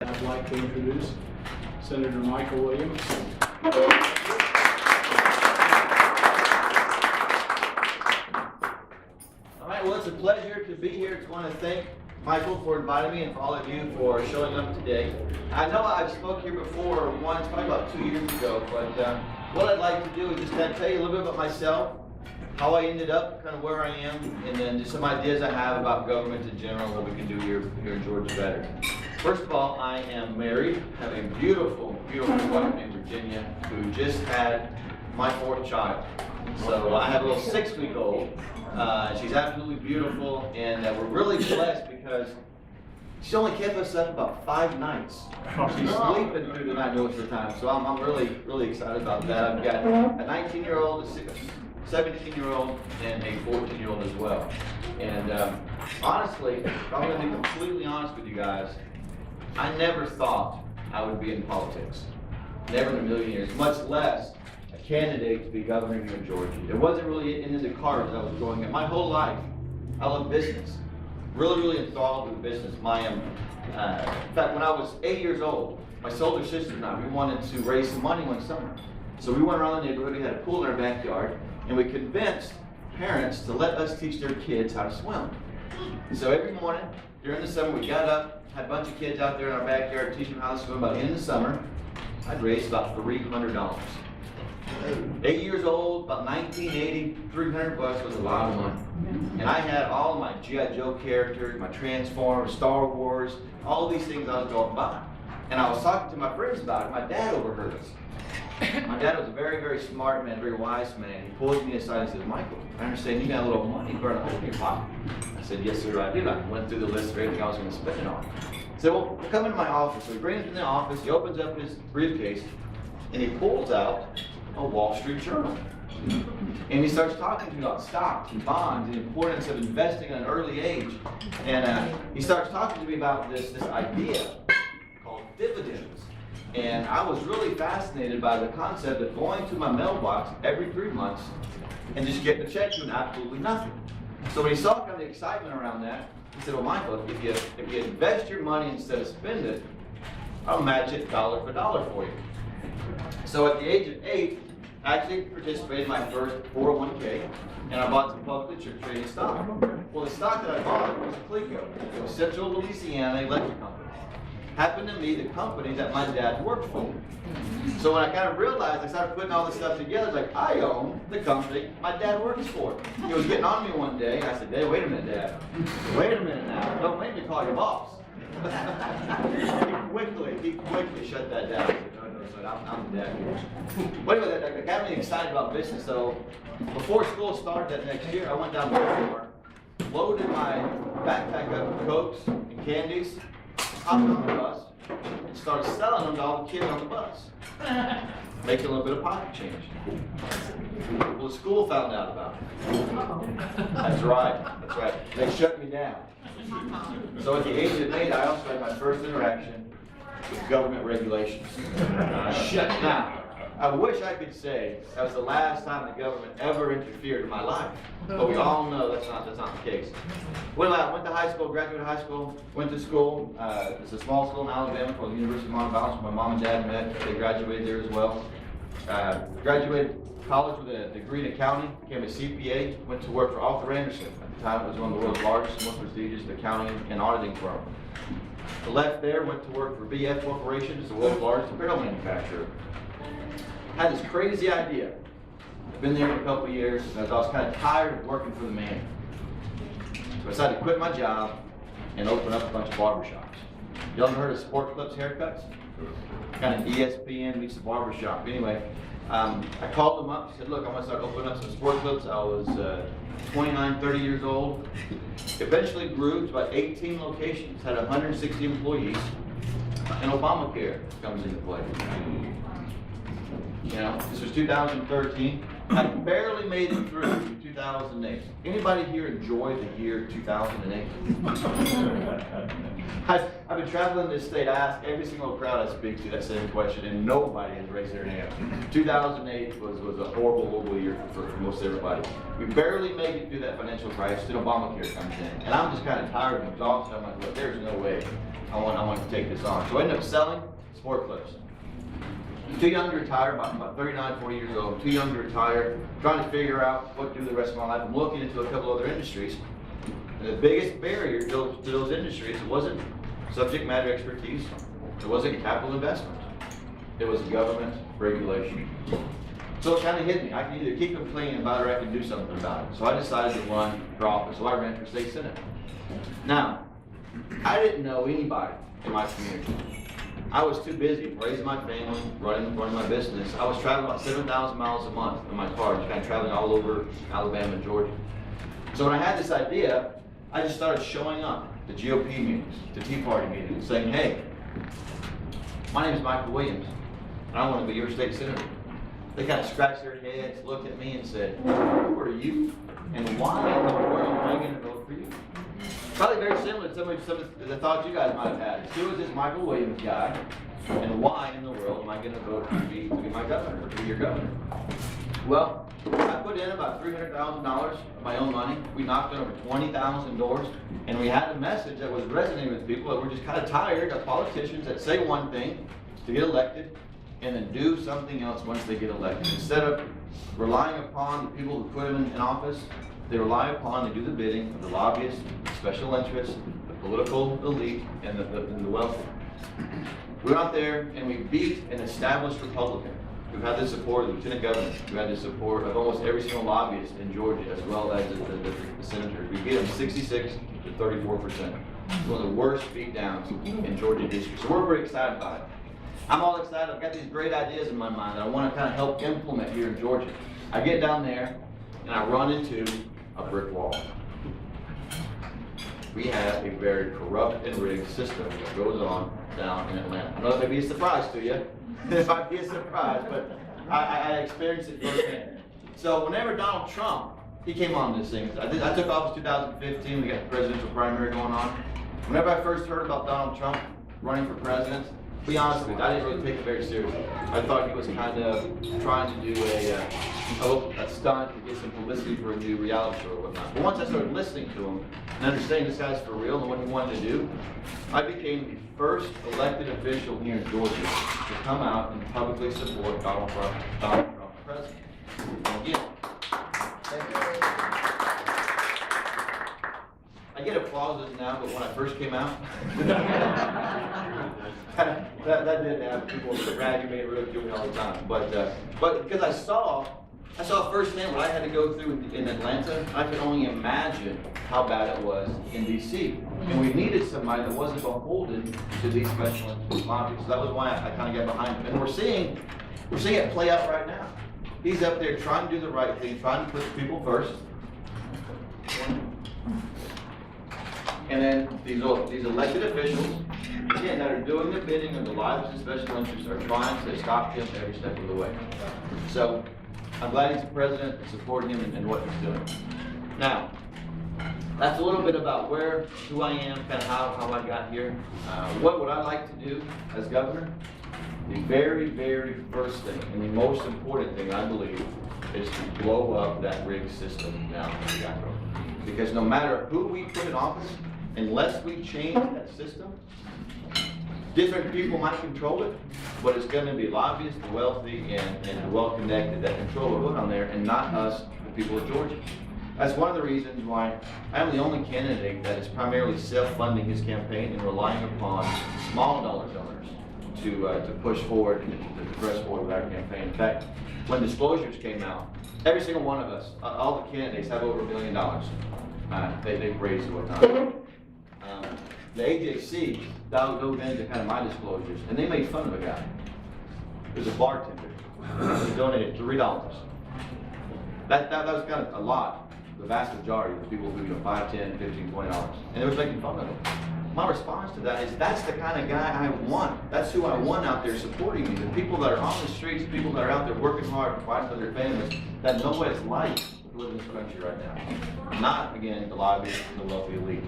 I'd like to introduce Senator Michael Williams. All right, well, it's a pleasure to be here. I want to thank Michael for inviting me and for all of you for showing up today. I know I've spoke here before once, probably about 2 years ago, but what I'd like to do is just kind of tell you a little bit about myself, how I ended up, kind of where I am, and then just some ideas I have about government in general, what we can do here in Georgia better. First of all, I am married, have a beautiful, beautiful wife named Virginia, who just had my 4th child. So I have a little 6-week-old. She's absolutely beautiful, and we're really blessed because she only kept us up about 5 nights. She's sleeping through the night most of the time, so I'm really, really excited about that. I've got a 19-year-old, a 17-year-old, and a 14-year-old as well. And honestly, if I'm going to be completely honest with you guys, I never thought I would be in politics. Never in a million years, much less a candidate to be governor here in Georgia. It wasn't really in the cards I was growing up. My whole life, I love business. Really, really enthralled with business. In fact, when I was 8 years old, my older sister and I, we wanted to raise some money one summer. So we went around the neighborhood, we had a pool in our backyard, and we convinced parents to let us teach their kids how to swim. So every morning, during the summer, we got up, had a bunch of kids out there in our backyard teaching them how to swim. By the end of the summer, I'd raised about $300. 8 years old, about 1980, 300 bucks was a lot of money. And I had all of my G.I. Joe characters, my Transformers, Star Wars, all these things I was going to buy. And I was talking to my friends about it. My dad overheard us. My dad was a very, very smart man, very wise man. He pulled me aside and said, "Michael, I understand you got a little money burning a hole in your pocket." I said, "Yes, sir, I do." I went through the list of everything I was going to spend it on. He said, "Well, come into my office." So he brings him in the office, he opens up his briefcase, and he pulls out a Wall Street Journal. And he starts talking to me about stocks and bonds, the importance of investing at an early age. And he starts talking to me about this idea called dividends. And I was really fascinated by the concept of going to my mailbox every 3 months and just getting a check doing absolutely nothing. So when he saw kind of the excitement around that, he said, "Well, Michael, if you invest your money instead of spend it, I'll match it dollar for dollar for you." So at the age of 8, I actually participated in my first 401k, and I bought some publicly traded stock. Well, the stock that I bought was Clico. It was Central Louisiana Electric Company. Happened to be the company that my dad worked for. So when I kind of realized, I started putting all this stuff together, it's like, I own the company my dad works for. He was getting on me one day, and I said, "Hey, wait a minute, Dad. Wait a minute now. Don't make me call your boss." He quickly shut that down. I said, "No, I'm the dad here." But anyway, that got me excited about business. So before school started that next year, I went down to Baltimore, loaded my backpack up with Cokes and candies, hopped on the bus, and started selling them to all the kids on the bus, making a little bit of pocket change. Well, the school found out about it. That's right. They shut me down. So at the age of 8, I also had my first interaction with government regulations. Shut down. I wish I could say that was the last time the government ever interfered in my life, but we all know that's not the case. Well, I went to high school, graduated high school, went to school. It's a small school in Alabama called the University of Montebello. My mom and dad met. They graduated there as well. Graduated college with a degree in accounting, became a CPA, went to work for Arthur Anderson. At the time, it was one of the world's largest and most prestigious accounting and auditing firm. I left there, went to work for BF Corporation, it's the world's largest apparel manufacturer. Had this crazy idea. I've been there for a couple of years, and I was kind of tired of working for the man. So I decided to quit my job and open up a bunch of barbershops. Y'all ever heard of Sport Clips haircuts? Kind of ESPN meets the barbershop. Anyway, I called them up, said, "Look, I'm going to start opening up some Sport Clips." I was 29, 30 years old. Eventually grew to about 18 locations, had 160 employees, and Obamacare comes into play. You know, this was 2013. I barely made it through 2008. Anybody here enjoy the year 2008? I've been traveling this state. I ask every single crowd I speak to that same question, and nobody has raised their hand. 2008 was a horrible year for most everybody. We barely made it through that financial crisis, and Obamacare comes in. And I'm just kind of tired and exhausted. I'm like, look, there's no way I want to take this on. So I ended up selling sport clips. Too young to retire, about 39, 40 years old. Too young to retire, trying to figure out what to do the rest of my life. I'm looking into a couple other industries. And the biggest barrier to those industries wasn't subject matter expertise. It wasn't capital investment. It was government regulation. So it kind of hit me. I can either keep complaining about it or I can do something about it. So I decided to run for office. So I ran for state senate. Now, I didn't know anybody in my community. I was too busy raising my family, running my business. I was traveling about 7,000 miles a month in my car, just kind of traveling all over Alabama and Georgia. So when I had this idea, I just started showing up to GOP meetings, to Tea Party meetings, saying, hey, my name is Michael Williams, and I want to be your state senator. They kind of scratched their heads, looked at me and said, who are you, and why in the world am I going to vote for you? Probably very similar to some of the thoughts you guys might have had. Who is this Michael Williams guy, and why in the world am I going to vote to be my governor, or to be your governor? Well, I put in about $300,000 of my own money. We knocked on over 20,000 doors, and we had a message that was resonating with people that were just kind of tired of politicians that say one thing to get elected, and then do something else once they get elected. Instead of relying upon the people who put them in office, they rely upon to do the bidding of the lobbyists, the special interests, the political elite, and the wealthy. We went out there and we beat an established Republican who had the support of the lieutenant governor, who had the support of almost every single lobbyist in Georgia, as well as the senators. We beat them 66 to 34%. It's one of the worst beatdowns in Georgia history. So we're very excited about it. I'm all excited. I've got these great ideas in my mind that I want to kind of help implement here in Georgia. I get down there and I run into a brick wall. We have a very corrupt and rigged system that goes on down in Atlanta. I know that may be a surprise to you. It might be a surprise, but I experienced it firsthand. So whenever Donald Trump, he came on this thing. I took office 2015. We got the presidential primary going on. Whenever I first heard about Donald Trump running for president, to be honest with you, I didn't really take it very seriously. I thought he was kind of trying to do a stunt to get some publicity for a new reality show or whatnot. But once I started listening to him and understanding this guy's for real and what he wanted to do, I became the first elected official here in Georgia to come out and publicly support Donald Trump for president. And again, I get applauses now, but when I first came out, that didn't happen. People were ragging me and ridiculing me all the time. But because I saw firsthand what I had to go through in Atlanta, I could only imagine how bad it was in D.C. And we needed somebody that wasn't beholden to these special interest lobbies. So that was why I kind of got behind him. And we're seeing it play out right now. He's up there trying to do the right thing, trying to put the people first. And then these elected officials, again, that are doing the bidding of the lives and special interests are trying to stop him every step of the way. So I'm glad he's the president and supporting him and what he's doing. Now, that's a little bit about who I am, kind of how I got here. What would I like to do as governor? The very, very first thing and the most important thing, I believe, is to blow up that rigged system down in Chicago. Because no matter who we put in office, unless we change that system, different people might control it, but it's going to be lobbyists, the wealthy, and the well-connected that control what we put on there, and not us, the people of Georgia. That's one of the reasons why I'm the only candidate that is primarily self-funding his campaign and relying upon small dollar donors to push forward and to press forward with our campaign. In fact, when disclosures came out, every single one of us, all the candidates have over $1 million. They've raised at what time. The AJC dove into kind of my disclosures, and they made fun of a guy. There's a bartender who donated $3. That was kind of a lot. The vast majority was people who, $5, $10, $15, $20, and they were making fun of him. My response to that is, that's the kind of guy I want. That's who I want out there supporting me. The people that are on the streets, people that are out there working hard, fighting for their families, that know what it's like to who live in this country right now. Not, again, the lobby, the wealthy elite,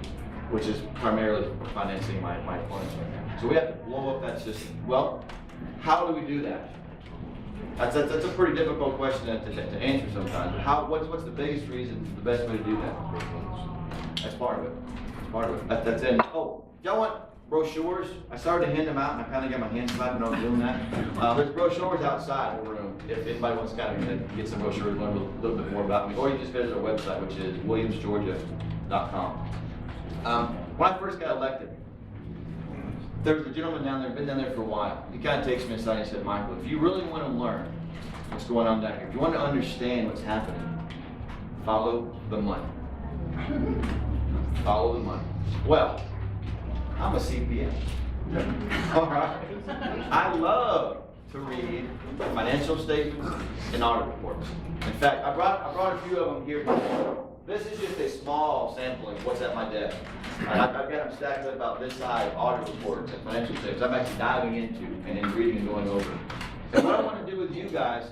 which is primarily financing my opponents right now. So we have to blow up that system. Well, how do we do that? That's a pretty difficult question to answer sometimes. But what's the biggest reason, the best way to do that? That's part of it. That's part of it. That's it. Oh, y'all want brochures? I started to hand them out, and I kind of got my hands slapped when I was doing that. There's brochures outside the room. If anybody wants to kind of get some brochures, learn a little bit more about me, or you just visit our website, which is williamsgeorgia.com. When I first got elected, there was a gentleman down there, been down there for a while. He kind of takes me aside and he said, Michael, if you really want to learn what's going on down here, if you want to understand what's happening, follow the money. Follow the money. Well, I'm a CPA. All right. I love to read financial statements and audit reports. In fact, I brought a few of them here. This is just a small sampling of what's at my desk. I've got them stacked up about this size, audit reports and financial statements I'm actually diving into and reading and going over. And what I want to do with you guys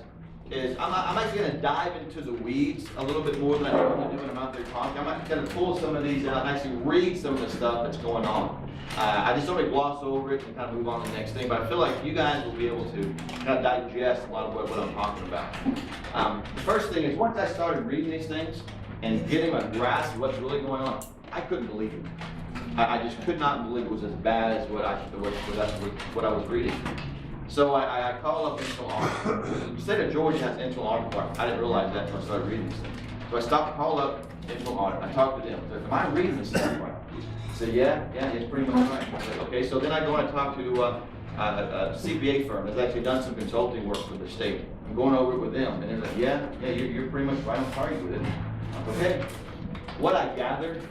is I'm actually going to dive into the weeds a little bit more than I normally do when I'm out there talking. I'm actually going to pull some of these out and actually read some of the stuff that's going on. I just don't want to gloss over it and kind of move on to the next thing, but I feel like you guys will be able to kind of digest a lot of what I'm talking about. The first thing is, once I started reading these things and getting a grasp of what's really going on, I couldn't believe it. I just could not believe it was as bad as what I was reading. So I called up internal audit. The state of Georgia has an internal audit department. I didn't realize that until I started reading these things. So I called up internal audit. I talked to them. I said, am I reading this stuff right? I said, yeah, it's pretty much right. I said, okay, so then I go and I talk to a CPA firm that's actually done some consulting work for the state. I'm going over it with them, and they're like, yeah, you're pretty much right on target with it. Okay. What I gathered,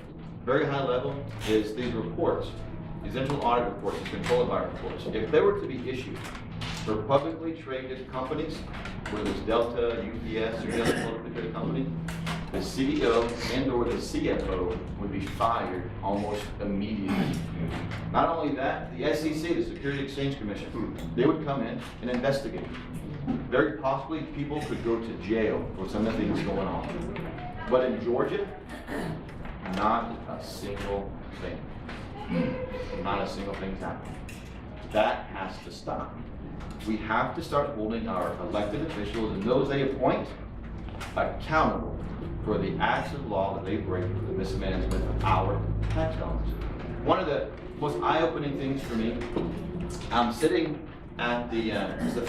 very high level, is these reports, these internal audit reports, these control environment reports, if they were to be issued for publicly traded companies, whether it's Delta, UPS, or any other publicly traded company, the CEO and or the CFO would be fired almost immediately. Not only that, the SEC, the Securities Exchange Commission, they would come in and investigate. Very possibly people could go to jail for some of the things going on. But in Georgia, not a single thing. Not a single thing's happening. That has to stop. We have to start holding our elected officials and those they appoint accountable for the acts of law that they break for the mismanagement of our tax dollars. One of the most eye-opening things for me, I'm sitting at the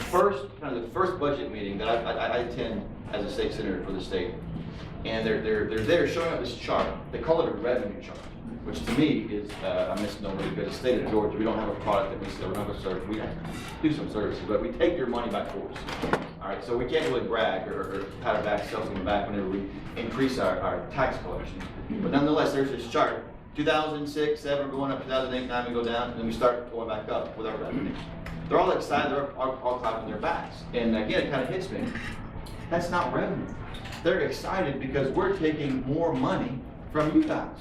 first budget meeting that I attend as a state senator for the state, and they're there showing up this chart. They call it a revenue chart, which to me is a misnomer because the state of Georgia, we don't have a product that we sell. We don't have a service. We do some services, but we take your money by force. All right, so we can't really brag or pat our back, self in the back whenever we increase our tax collection. But nonetheless, there's this chart. 2006, 7, going up, 2008, 9, we go down, and then we start going back up with our revenue. They're all excited, they're all clapping their backs. And again, it kind of hits me. That's not revenue. They're excited because we're taking more money from you guys.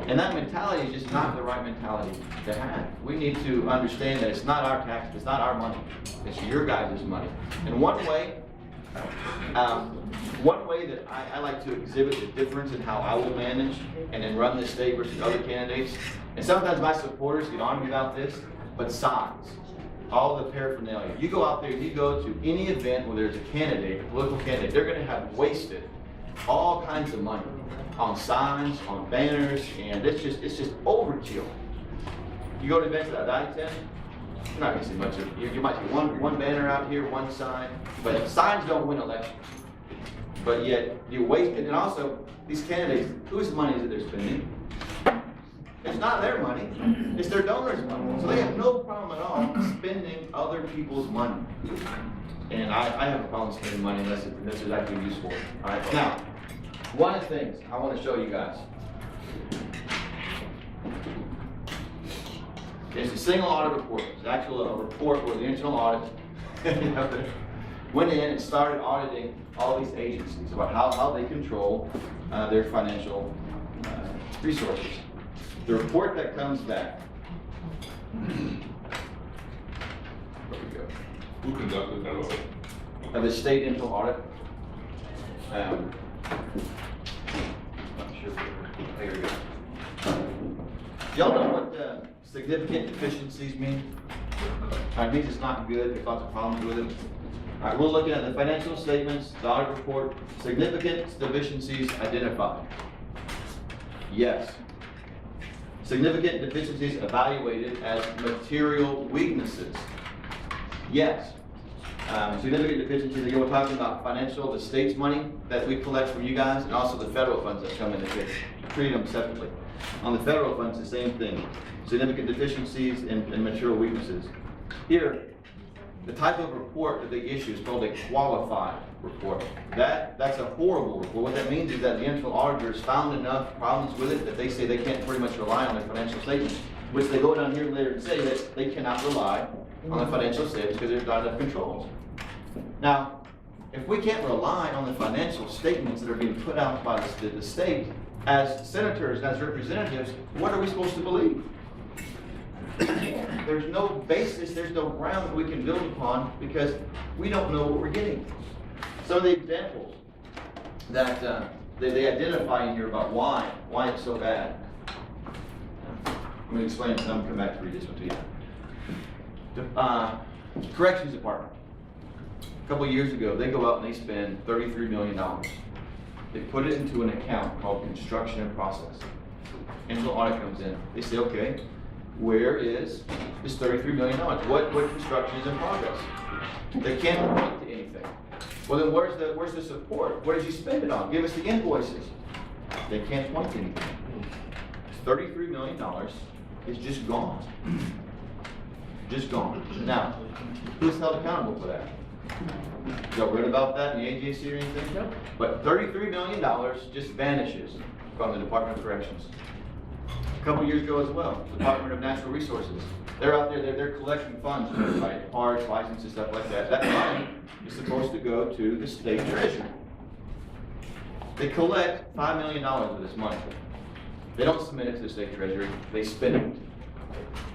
And that mentality is just not the right mentality to have. We need to understand that it's not our taxes, it's not our money, it's your guys' money. And one way that I like to exhibit the difference in how I will manage and then run this state versus other candidates, and sometimes my supporters get on me about this, but signs, all the paraphernalia. You go out there, you go to any event where there's a candidate, a political candidate, they're going to have wasted all kinds of money on signs, on banners, and it's just overkill. You go to events that I attend, you're not going to see much of it. You might see one banner out here, one sign, but signs don't win elections. But yet you waste it, and also these candidates, whose money is it they're spending? It's not their money, it's their donors' money. So they have no problem at all spending other people's money. And I have a problem spending money unless it's actually useful. All right. Now, one of the things I want to show you guys is a single audit report. It's actually a report where the internal audit went in and started auditing all these agencies about how they control their financial resources. The report that comes back. Where we go? Who conducted that audit? The state internal audit. Not sure. There we go. Y'all know what significant deficiencies mean? It means it's not good, there's lots of problems with it. All right, we're looking at the financial statements, the audit report, significant deficiencies identified. Yes. Significant deficiencies evaluated as material weaknesses. Yes. Significant deficiencies, again, we're talking about financial, the state's money that we collect from you guys, and also the federal funds that come in the case. Treat them separately. On the federal funds, the same thing. Significant deficiencies and material weaknesses. Here, the type of report that they issue is called a qualified report. That's a horrible report. What that means is that the internal auditors found enough problems with it that they say they can't pretty much rely on their financial statements, which they go down here later and say that they cannot rely on the financial statements because there's not enough controls. Now, if we can't rely on the financial statements that are being put out by the state, as senators, as representatives, what are we supposed to believe? There's no basis, there's no ground that we can build upon because we don't know what we're getting. Some of the examples that they identify in here about why it's so bad. Let me explain it, and I'm going to come back to read this one to you. Corrections Department. A couple of years ago, they go out and they spend $33 million. They put it into an account called construction and process. Internal audit comes in. They say, okay, where is this $33 million? What construction is in progress? They can't point to anything. Well, then where's the support? What did you spend it on? Give us the invoices. They can't point to anything. $33 million is just gone. Just gone. Now, who's held accountable for that? Y'all read about that in the AJC or anything? No. But $33 million just vanishes from the Department of Corrections. A couple years ago as well, Department of Natural Resources. They're out there, they're collecting funds, right? Parts, licenses, stuff like that. That money is supposed to go to the state treasury. They collect $5 million of this money. They don't submit it to the state treasury, they spend it.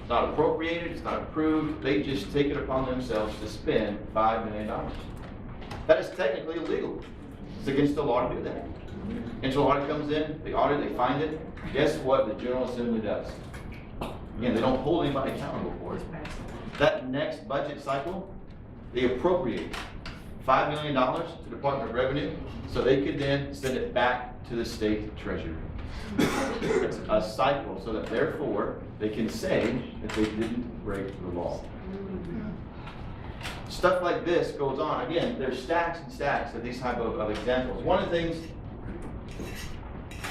It's not appropriated, it's not approved, they just take it upon themselves to spend $5 million. That is technically illegal. It's against the law to do that. Internal audit comes in, they audit, they find it. Guess what the General Assembly does? Again, they don't hold anybody accountable for it. That next budget cycle, they appropriate $5 million to the Department of Revenue so they could then send it back to the state treasury. It's a cycle so that therefore they can say that they didn't break the law. Stuff like this goes on. Again, there's stacks and stacks of these type of examples. One of the things,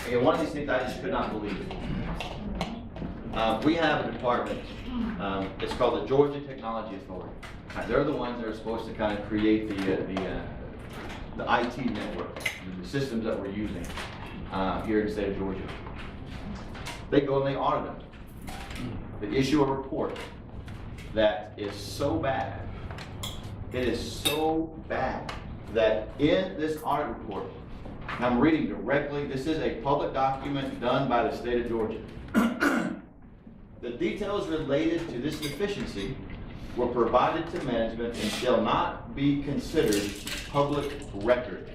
again, one of these things I just could not believe. We have a department, it's called the Georgia Technology Authority. They're the ones that are supposed to kind of create the IT network, the systems that we're using here in the state of Georgia. They go and they audit them. They issue a report that is so bad, it is so bad that in this audit report, and I'm reading directly, this is a public document done by the state of Georgia. The details related to this deficiency were provided to management and shall not be considered public record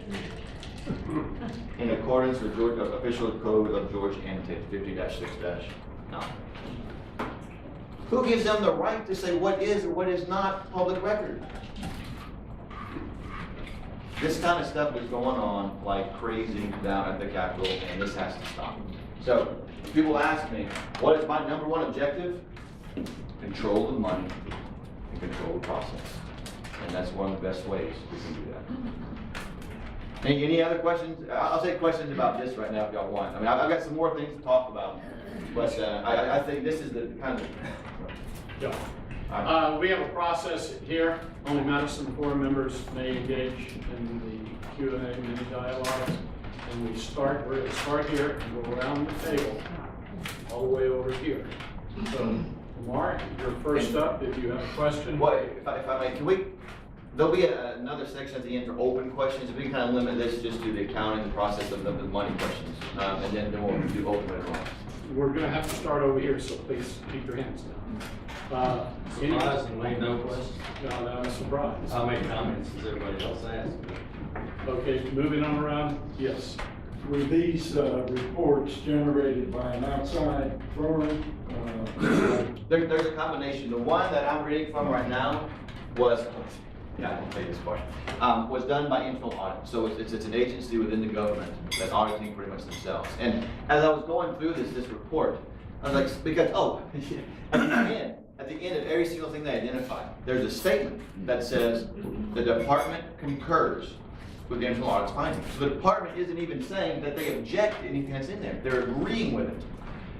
in accordance with Georgia Official Code of Georgia Annotated 50-6-9. Who gives them the right to say what is or what is not public record? This kind of stuff is going on like crazy down at the Capitol, and this has to stop. So, people ask me, what is my number one objective? Control the money and control the process. And that's one of the best ways we can do that. Any other questions? I'll take questions about this right now if y'all want. I mean, I've got some more things to talk about, but I think this is the kind of... We have a process here. Only Madison Forum members may engage in the Q&A mini dialogues. And we're going to start here and go around the table all the way over here. So, Mark, you're first up if you have a question. Well, if I may, there'll be another section at the end for open questions. We can kind of limit this just to the accounting, the process of the money questions. And then we'll do open as well. We're going to have to start over here, so please keep your hands down. Surprisingly, no questions. No, not a surprise. I'll make comments as everybody else asks. Okay, moving on around, yes. Were these reports generated by an outside firm? There's a combination. The one that I'm reading from right now was, yeah, I can tell you this part, was done by internal audit. So it's an agency within the government that's auditing pretty much themselves. And as I was going through this report, I was like, because, at the end of every single thing they identify, there's a statement that says the department concurs with the internal audit's findings. So the department isn't even saying that they object to anything that's in there. They're agreeing with it.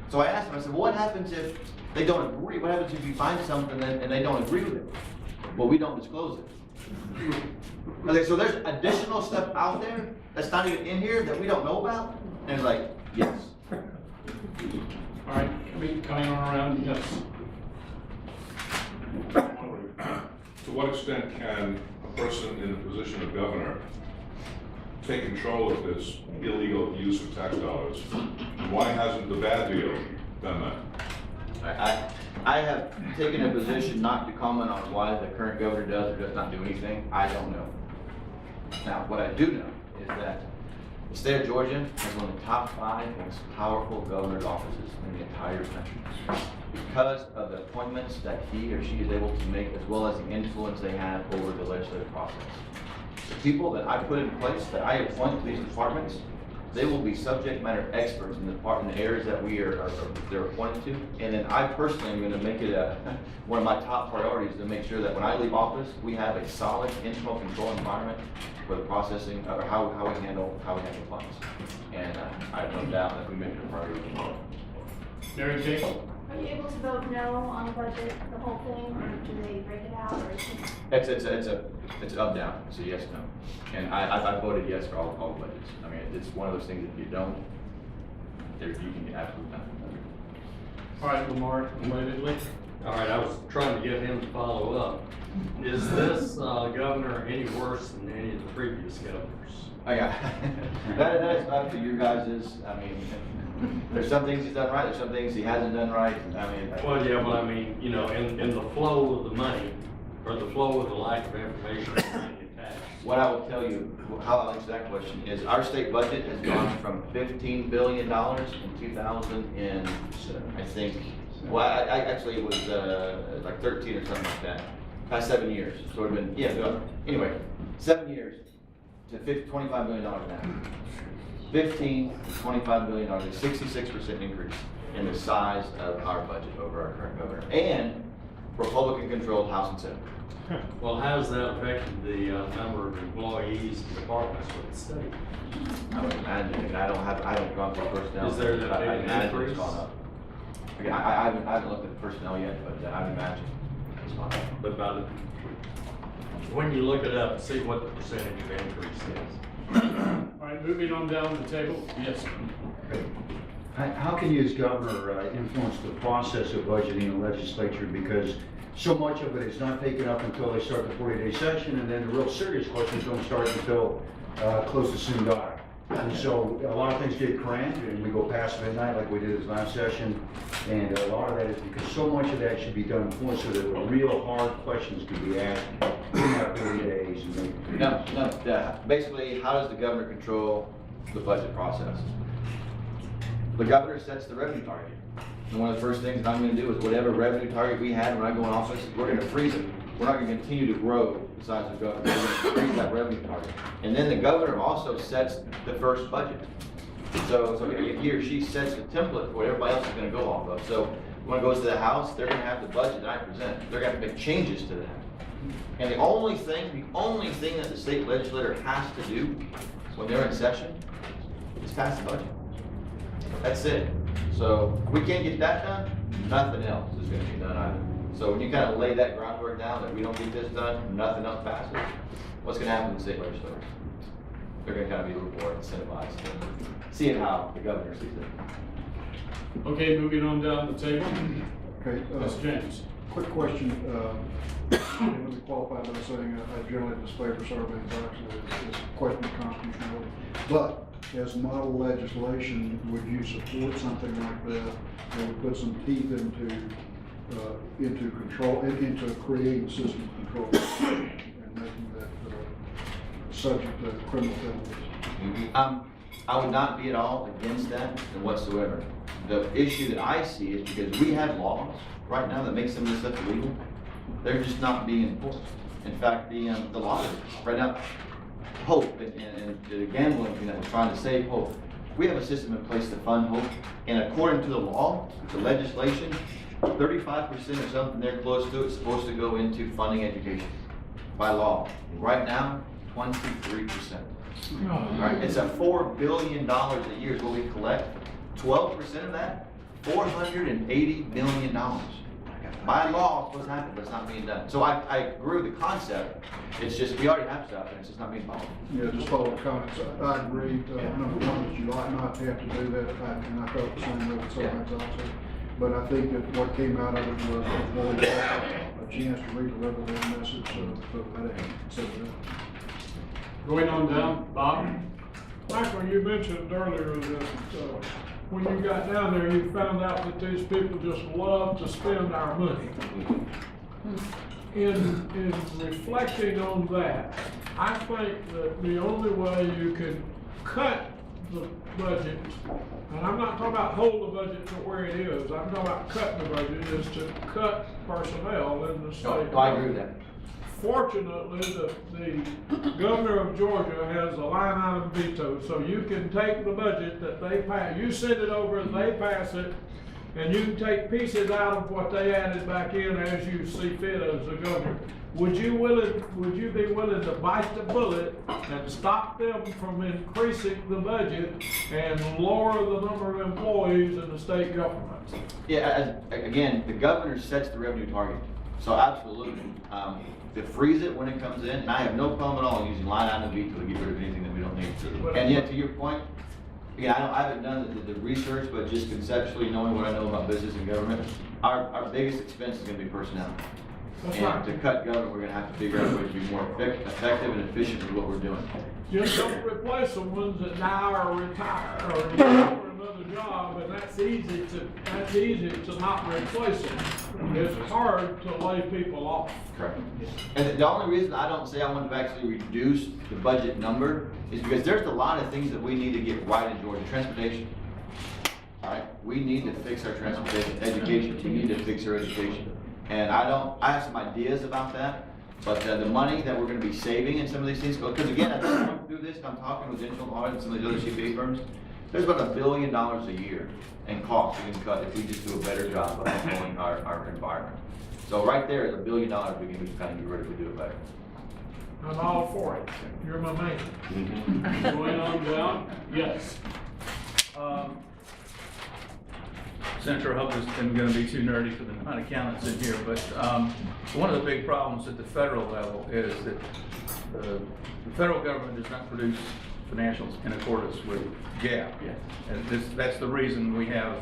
So I asked them, I said, well, what happens if they don't agree? What happens if you find something and they don't agree with it? Well, we don't disclose it. Okay, so there's additional stuff out there that's not even in here that we don't know about? And it's like, yes. All right, coming on around, yes. To what extent can a person in the position of governor take control of this illegal use of tax dollars? And why hasn't the bad deal done that? I have taken a position not to comment on why the current governor does or does not do anything. I don't know. Now, what I do know is that the state of Georgia has one of the top 5 most powerful governor's offices in the entire country because of the appointments that he or she is able to make, as well as the influence they have over the legislative process. The people that I put in place, that I appoint to these departments, they will be subject matter experts in the areas that they're appointed to. And then I personally am going to make it one of my top priorities to make sure that when I leave office, we have a solid internal control environment for the processing or how we handle funds. And I have no doubt that we make it a priority. Mary Kate? Are you able to vote no on the budget, the whole thing, or do they break it out, or is it? It's up down. It's a yes no. And I voted yes for all budgets. I mean, it's one of those things that if you don't, you can get absolutely nothing. All right, Lamar, relatedly. All right, I was trying to get him to follow up. Is this governor any worse than any of the previous governors? That is up to you guys. I mean, there's some things he's done right, there's some things he hasn't done right. I mean, Well, yeah, but I mean, you know, in the flow of the money, or the flow of the lack of information being attached. what I will tell you, how I'll answer that question is our state budget has gone from $15 billion in 2000 and I think, well, I actually it was like 13 or something like that. Past 7 years. So it's been, yeah, no, anyway, 7 years to $25 billion now. 15 to $25 billion, a 66% increase in the size of our budget over our current governor. And Republican-controlled House and Senate. Well, how has that affected the number of employees and departments with the state? I would imagine, and I haven't gone through personnel. Is there that but I big imagine increase? it's gone up. Again, I haven't looked at the personnel yet, but I would imagine it's gone up. But about it, when you look it up, see what the percentage of increase is. All right, moving on down the table, yes. How can you as governor influence the process of budgeting in the legislature? Because so much of it is not taken up until they start the 40-day session, and then the real serious questions don't start until close to soon die. And so a lot of things get crammed, and we go past midnight like we did this last session. And a lot of that is because so much of that should be done before, so that the real hard questions can be asked in that 40 days. No. Basically, how does the governor control the budget process? The governor sets the revenue target. And one of the first things that I'm going to do is whatever revenue target we had when I go in office, we're going to freeze it. We're not going to continue to grow the size of the government. We're going to freeze that revenue target. And then the governor also sets the first budget. So he or she sets the template for what everybody else is going to go off of. So when it goes to the House, they're going to have the budget that I present. They're going to have to make changes to that. And the only thing that the state legislator has to do when they're in session is pass the budget. That's it. So if we can't get that done, nothing else is going to be done either. So when you kind of lay that groundwork down that we don't get this done, nothing else passes, what's going to happen to the state legislators? They're going to kind of be a little more incentivized to seeing how the governor sees it. Okay, moving on down the table. Okay, Yes, James. quick question. Let me qualify by saying I generally disfavor Sarbanes-Oxley. It's a question of constitutionality. But as model legislation, would you support something like that that would put some teeth into control, into creating system control and making that subject to criminal penalties. I would not be at all against that whatsoever. The issue that I see is because we have laws right now that make some of this stuff illegal. They're just not being enforced. In fact, the lottery, right now, Hope and the gambling thing that we're trying to save Hope, we have a system in place to fund Hope, and according to the law, the legislation, 35% or something they're close to is supposed to go into funding education by law. Right now, 23%. Right? It's a $4 billion a year is what we collect. 12% of that, $480 million. By law, it's supposed to happen, but it's not being done. So I agree with the concept. It's just, we already have stuff, and it's just not being followed. Yeah, just follow the comments. I agree, number one, that you ought not to have to do that, and I felt the same way with sides also. But I think that what came out of it was really a chance to re-deliver that message, so I didn't say that. Going on down, Bob? Michael, you mentioned earlier that when you got down there, you found out that these people just love to spend our money. In reflecting on that, I think that the only way you can cut the budget, and I'm not talking about hold the budget to where it is, I'm talking about cutting the budget, is to cut personnel in the state. No, I agree with that. Fortunately, the governor of Georgia has a line item veto, so you can take the budget that they pass, you send it over and they pass it, and you can take pieces out of what they added back in as you see fit as the governor. Would you be willing to bite the bullet and stop them from increasing the budget and lower the number of employees in the state government? Yeah, again, the governor sets the revenue target, so absolutely. To freeze it when it comes in, and I have no problem at all using line item veto to get rid of anything that we don't need. And yet, to your point, again, I haven't done the research, but just conceptually knowing what I know about business and government, our biggest expense is going to be personnel. That's And right. to cut government, we're going to have to figure out a way to be more effective and efficient with what we're doing. Just don't replace the ones that die or retire or look for another job, and that's easy to not replace them. It's hard to lay people off. Correct. And the only reason I don't say I want to actually reduce the budget number is because there's a lot of things that we need to get right in Georgia. Transportation. All right, we need to fix our transportation. Education, we need to fix our education. And I have some ideas about that, but the money that we're going to be saving in some of these things, because again, as I'm going through this, I'm talking with Internal Audit and some of these other CPA firms, there's about $1 billion a year in costs we can cut if we just do a better job of controlling our environment. So right there is $1 billion we can just kind of get rid of if we do it better. I'm all for it. You're my man. Going on down, yes. Senator, I hope this isn't going to be too nerdy for the non-accountants in here, but one of the big problems at the federal level is that the federal government does not produce financials in accordance with GAAP. Yeah. And that's the reason we have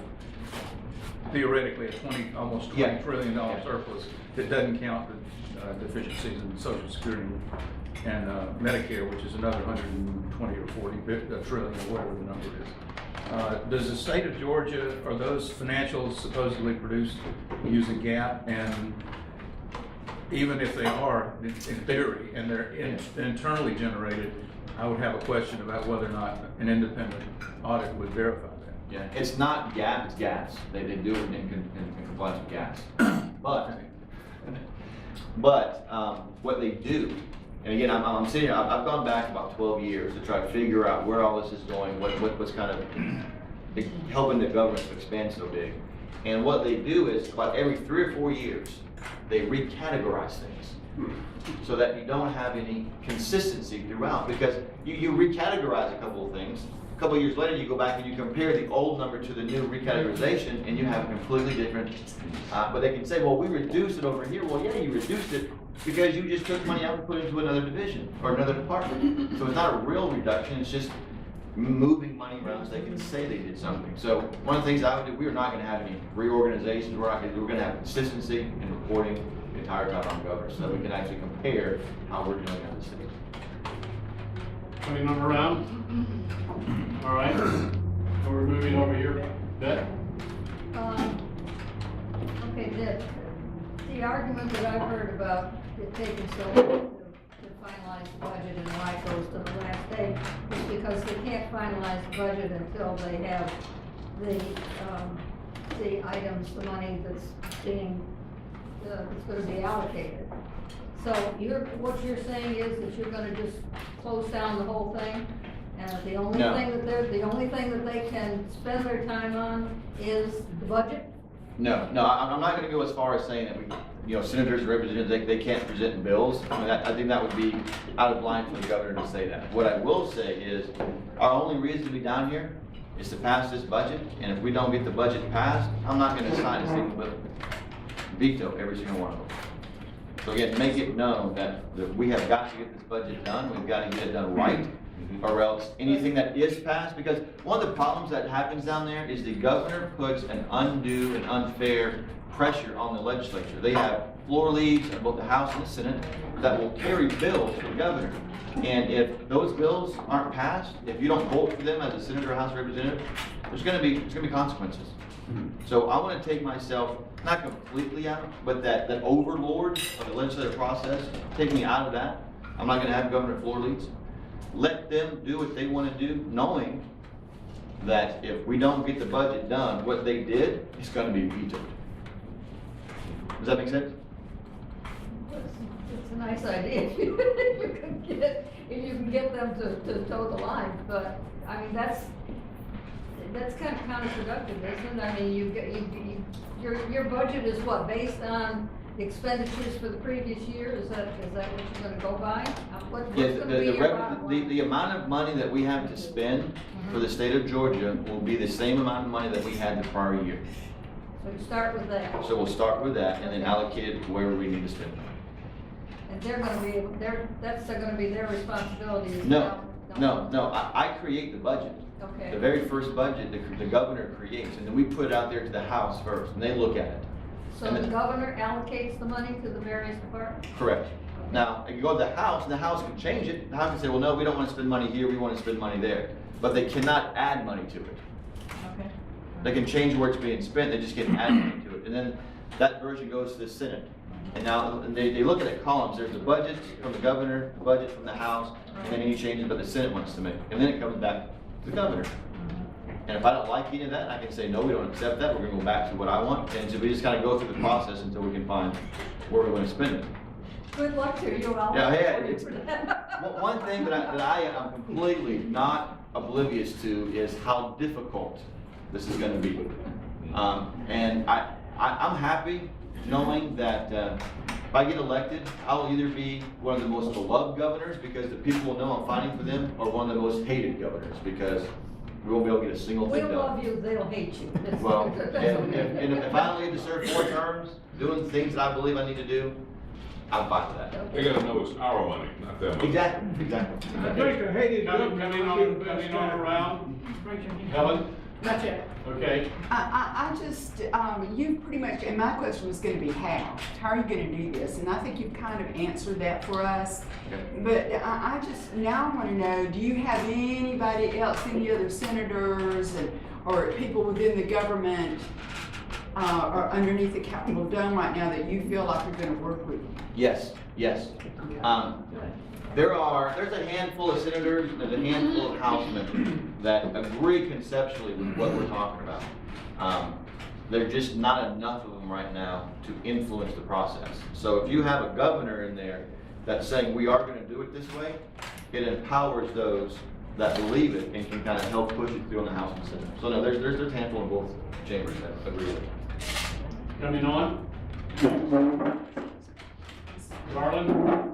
theoretically a almost $20 trillion surplus that doesn't count the deficiencies in Social Security and Medicare, which is another 120 or 40 trillion or whatever the number is. Does the state of Georgia, are those financials supposedly produced using GAAP? And even if they are, in theory, and they're internally generated, I would have a question about whether or not an independent audit would verify that. Yeah, it's not GAAP, it's gas. They do it in compliance with gas. But what they do, and again, I'm sitting here, I've gone back about 12 years to try to figure out where all this is going, what's kind of helping the government to expand so big. And what they do is about every 3 or 4 years, they recategorize things so that you don't have any consistency throughout, because you recategorize a couple of things. A couple of years later, you go back and you compare the old number to the new recategorization, and you have a completely different, but they can say, well, we reduced it over here. Well, yeah, you reduced it because you just took money out and put it into another division or another department. So it's not a real reduction, it's just moving money around so they can say they did something. So one of the things I would do, we are not gonna have any reorganizations, we're gonna have consistency in reporting the entire time on government so that we can actually compare how we're doing in the city. Coming on around. All right. And we're moving over here. Beth? Okay, the argument that I've heard about it taking so long to finalize the budget and why it goes to the last day is because they can't finalize the budget until they have the items, the money that's being, that's gonna be allocated. So what you're saying is that you're gonna just close down the whole thing? And the only No. thing that they can spend their time on is the budget? No, I'm not gonna go as far as saying that we, senators and representatives, they can't present bills. I mean, I think that would be out of line for the governor to say that. What I will say is, our only reason to be down here is to pass this budget, and if we don't get the budget passed, I'm not gonna sign a single bill. Veto every single one of them. So again, make it known that we have got to get this budget done, we've got to get it done right, or else anything that is passed, because one of the problems that happens down there is the governor puts an undue and unfair pressure on the legislature. They have floor leads in both the House and the Senate that will carry bills for the governor. And if those bills aren't passed, if you don't vote for them as a senator or House representative, there's gonna be consequences. So I wanna take myself, not completely out, but that overlord of the legislative process, take me out of that. I'm not gonna have governor floor leads. Let them do what they wanna do, knowing that if we don't get the budget done, what they did is gonna be vetoed. Does that make sense? It's a nice idea if you can get them to toe the line, but, I mean, that's kind of counterproductive, isn't it? I mean, your budget is what, based on the expenditures for the previous year? Is that what you're gonna go by? What's Yes, gonna be your bottom line? the amount of money that we have to spend for the state of Georgia will be the same amount of money that we had the prior year. So you start with that. So we'll start with that and then allocate it to wherever we need to spend it. And they're gonna be, that's gonna be their responsibility. is No, now- I create the budget. Okay. The very first budget, the governor creates, and then we put it out there to the House first, and they look at it. So and the then- governor allocates the money to the various departments? Correct. Now, if you go to the House, and the House can change it, the House can say, well, no, we don't want to spend money here, we want to spend money there. But they cannot add money to it. Okay. They can change where it's being spent, they just can't add money to it. And then that version goes to the Senate. And now, they look at it columns, there's the budget from the governor, the budget from the House, and then any changes that the Senate wants to make. And then it comes back to the governor. And if I don't like any of that, I can say, no, we don't accept that, we're gonna go back to what I want. And so we just kind of go through the process until we can find where we're gonna spend it. Good luck to you, I'll Yeah, yeah, vote it's, for that. one thing that I am completely not oblivious to is how difficult this is gonna be. And I'm happy knowing that if I get elected, I'll either be one of the most beloved governors because the people will know I'm fighting for them, or one of the most hated governors because we won't be able to get a single thing done. We'll love you, they'll hate you. That's- Well, that's and okay. if I don't need to serve 4 terms, doing things that I believe I need to do, I'm fine with that. They gotta know it's our money, not their money. Exactly. I think a hated governor Coming might be the best on strategy. around. Helen? Not yet. Okay. I just, you pretty much, and my question was gonna be how? How are you gonna do this? And I think you've kind of answered that for us. But I just, now I wanna know, do you have anybody else, any other senators or people within the government, or underneath the Capitol Dome right now that you feel like are gonna work with you? Yes. There's a handful of senators, there's a handful of House members that agree conceptually with what we're talking about. There's just not enough of them right now to influence the process. So if you have a governor in there that's saying we are gonna do it this way, it empowers those that believe it and can kind of help push it through in the House and Senate. So no, there's a handful in both chambers that agree with it. Coming on? Garland?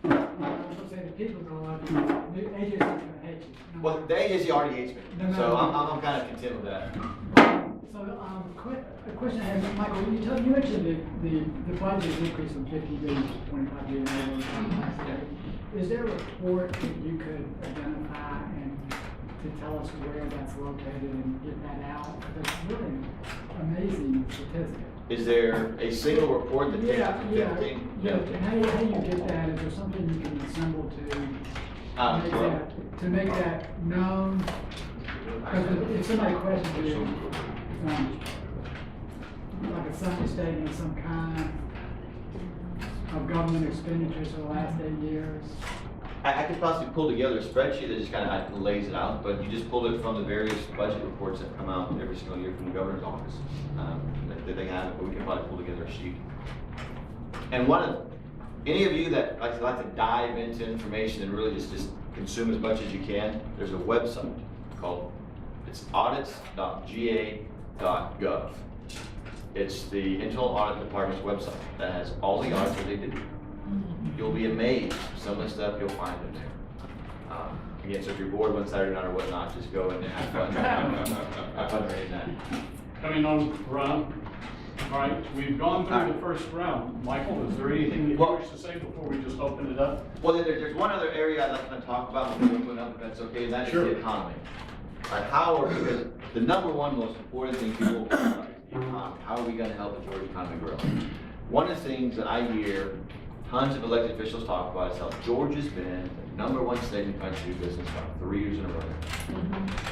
The people don't like you, the agency's gonna hate you. Well, the agency already hates me, No, no, so no. I'm kind of content with that. So, a question I have, Michael, you mentioned the budget increase from 50 billion to 25 billion over last year. Is there a report that you could identify and to tell us where that's located and get that out? That's really amazing statistic. Is there a single report that takes Yeah, up to 15? yeah. And how do you get that? Is there something you can assemble to make that known? Because if somebody questions you, like a summary statement of some kind, of government expenditures for the last 8 years? I could possibly pull together a spreadsheet that just kind of lays it out, but you just pull it from the various budget reports that come out every single year from the governor's office. That they have it, but we can probably pull together a sheet. And any of you that like to dive into information and really just consume as much as you can, there's a website called, it's audits.ga.gov. It's the Internal Audit Department's website that has all the audits that they do. You'll be amazed, some of the stuff you'll find in there. Again, so if you're bored one Saturday night or whatnot, just go and have fun. Have fun reading that. Coming on round, all right, we've gone through the first round. Michael, is there anything that you wish to say before we just open it up? Well, there's one other area I'd like to talk about before we open up, if that's okay, and that is the economy. Because the number one most important thing people want about is the economy. How are we going to help the Georgia economy grow? One of the things that I hear tons of elected officials talk about is how Georgia's been the number one state in the country to do business for 3 years in a row.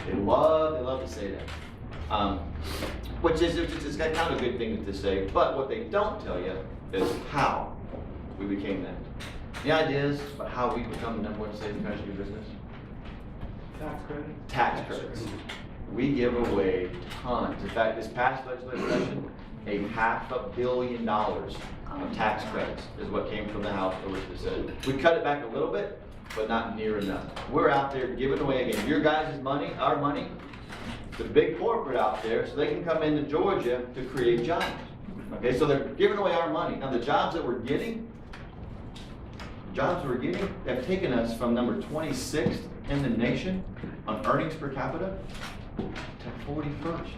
They love to say that. Which is kind of a good thing to say, but what they don't tell you is how we became that. The idea is about how we become the number one state in the country to do business. Tax credit? Tax credits. We give away tons. In fact, this past legislative session, $500 million of tax credits is what came from the House over to the Senate. We cut it back a little bit, but not near enough. We're out there giving away again your guys' money, our money, the big corporate out there, so they can come into Georgia to create jobs. Okay, so they're giving away our money. Now the jobs that we're getting have taken us from number 26th in the nation on earnings per capita to 41st.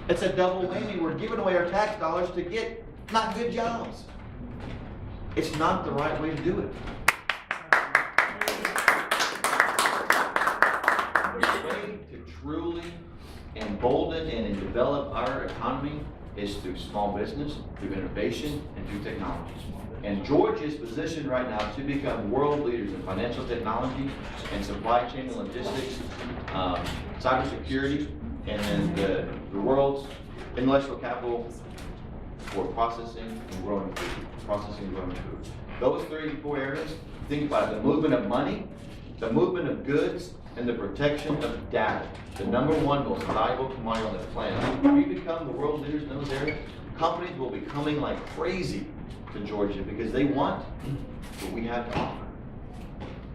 It's a double whammy. We're giving away our tax dollars to get not good jobs. It's not the right way to do it. The way to truly embolden and develop our economy is through small business, through innovation, and through technology. And Georgia is positioned right now to become world leaders in financial technology and supply chain and logistics, cybersecurity, and then the world's intellectual capital for processing and growing food. Those 34 areas, think about it, the movement of money, the movement of goods, and the protection of data. The number one most valuable commodity on the planet. If we become the world leaders in those areas, companies will be coming like crazy to Georgia because they want what we have to offer.